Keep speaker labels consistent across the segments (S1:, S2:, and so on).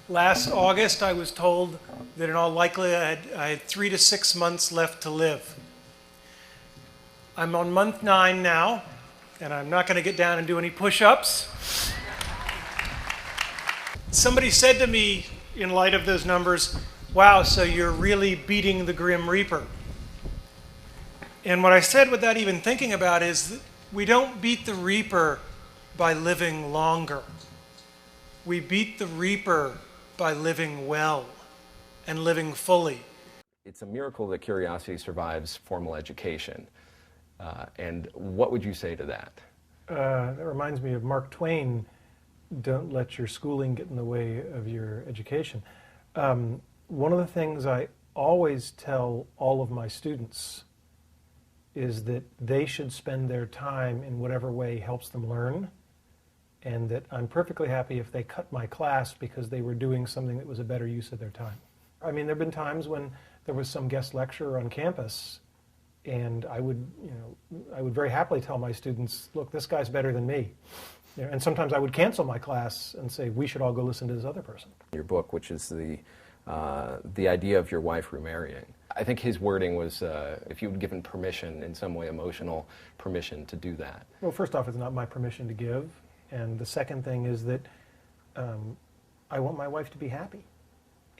S1: Last August, I was told that in all likelihood I had 3 to 6 months left to live. I'm on month 9 now, and I'm not going to get down and do any push-ups. Somebody said to me, in light of those numbers, wow, so you're really beating the Grim Reaper. And what I said without even thinking about is that we don't beat the Reaper by living longer. We beat the Reaper by living well and living fully.
S2: It's a miracle that curiosity survives formal education. And what would you say to that?
S3: That reminds me of Mark Twain, don't let your schooling get in the way of your education. One of the things I always tell all of my students is that they should spend their time in whatever way helps them learn, and that I'm perfectly happy if they cut my class because they were doing something that was a better use of their time. I mean, there have been times when there was some guest lecturer on campus, and I would very happily tell my students, look, this guy's better than me. And sometimes I would cancel my class and say, we should all go listen to this other person.
S2: Your book, which is the idea of your wife remarrying. I think his wording was if you had given permission, in some way emotional permission to do that.
S3: Well, first off, it's not my permission to give. And the second thing is that I want my wife to be happy.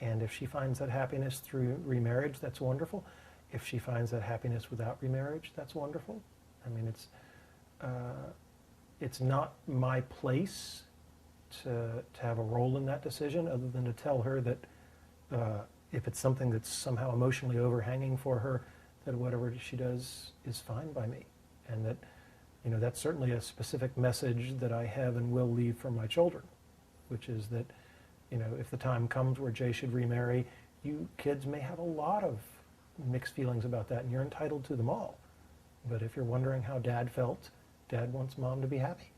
S3: And if she finds that happiness through remarriage, that's wonderful. If she finds that happiness without remarriage, that's wonderful. I mean, it's not my place to have a role in that decision, other than to tell her that if it's something that's somehow emotionally overhanging for her, that whatever she does is fine by me. And that, that's certainly a specific message that I have and will leave for my children, which is that, if the time comes where Jay should remarry, you kids may have a lot of mixed feelings about that, and you're entitled to them all. But if you're wondering how Dad felt, Dad wants Mom to be happy.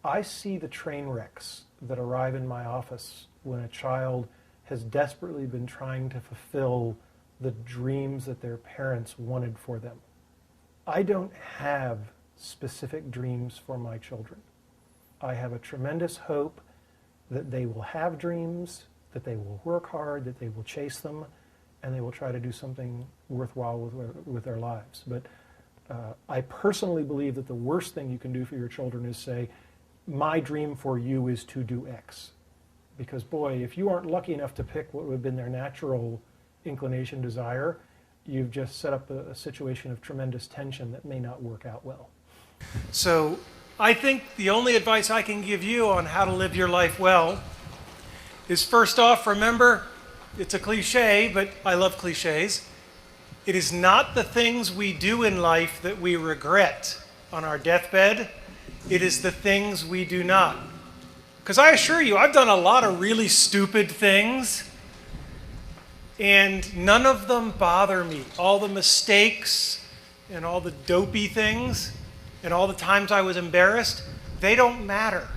S3: I see the train wrecks that arrive in my office when a child has desperately been trying to fulfill the dreams that their parents wanted for them. I don't have specific dreams for my children. I have a tremendous hope that they will have dreams, that they will work hard, that they will chase them, and they will try to do something worthwhile with their lives. But I personally believe that the worst thing you can do for your children is say, my dream for you is to do X. Because boy, if you aren't lucky enough to pick what would have been their natural inclination, desire, you've just set up a situation of tremendous tension that may not work out well.
S1: So I think the only advice I can give you on how to live your life well is, first off, remember, it's a cliche, but I love cliches. It is not the things we do in life that we regret on our deathbed. It is the things we do not. Because I assure you, I've done a lot of really stupid things, and none of them bother me. All the mistakes and all the dopey things and all the times I was embarrassed, they don't matter.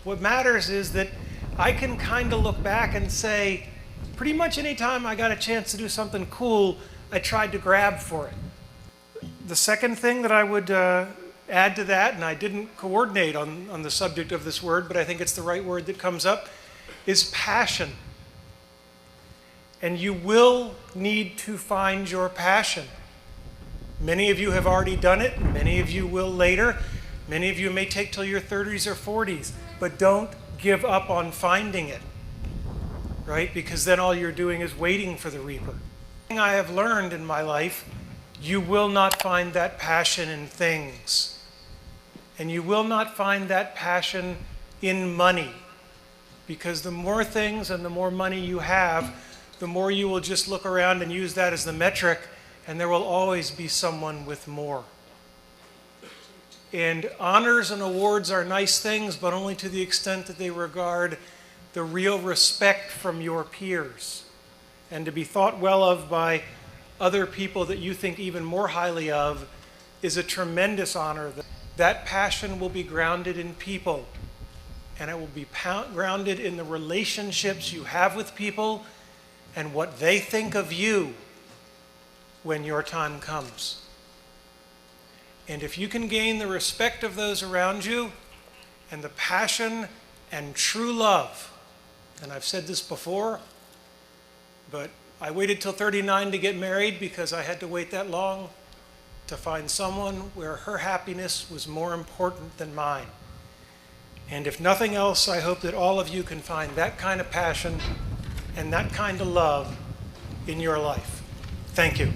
S1: What matters is that I can kind of look back and say, pretty much any time I got a chance to do something cool, I tried to grab for it. The second thing that I would add to that, and I didn't coordinate on the subject of this word, but I think it's the right word that comes up, is passion. And you will need to find your passion. Many of you have already done it. Many of you will later. Many of you may take till your 30s or 40s, but don't give up on finding it, right? Because then all you're doing is waiting for the Reaper. The thing I have learned in my life, you will not find that passion in things. And you will not find that passion in money. Because the more things and the more money you have, the more you will just look around and use that as the metric, and there will always be someone with more. And honors and awards are nice things, but only to the extent that they regard the real respect from your peers, and to be thought well of by other people that you think even more highly of is a tremendous honor. That passion will be grounded in people, and it will be grounded in the relationships you have with people and what they think of you when your time comes. And if you can gain the respect of those around you and the passion and true love And I've said this before, but I waited till 39 to get married because I had to wait that long to find someone where her happiness was more important than mine. And if nothing else, I hope that all of you can find that kind of passion and that kind of love in your life. Thank you.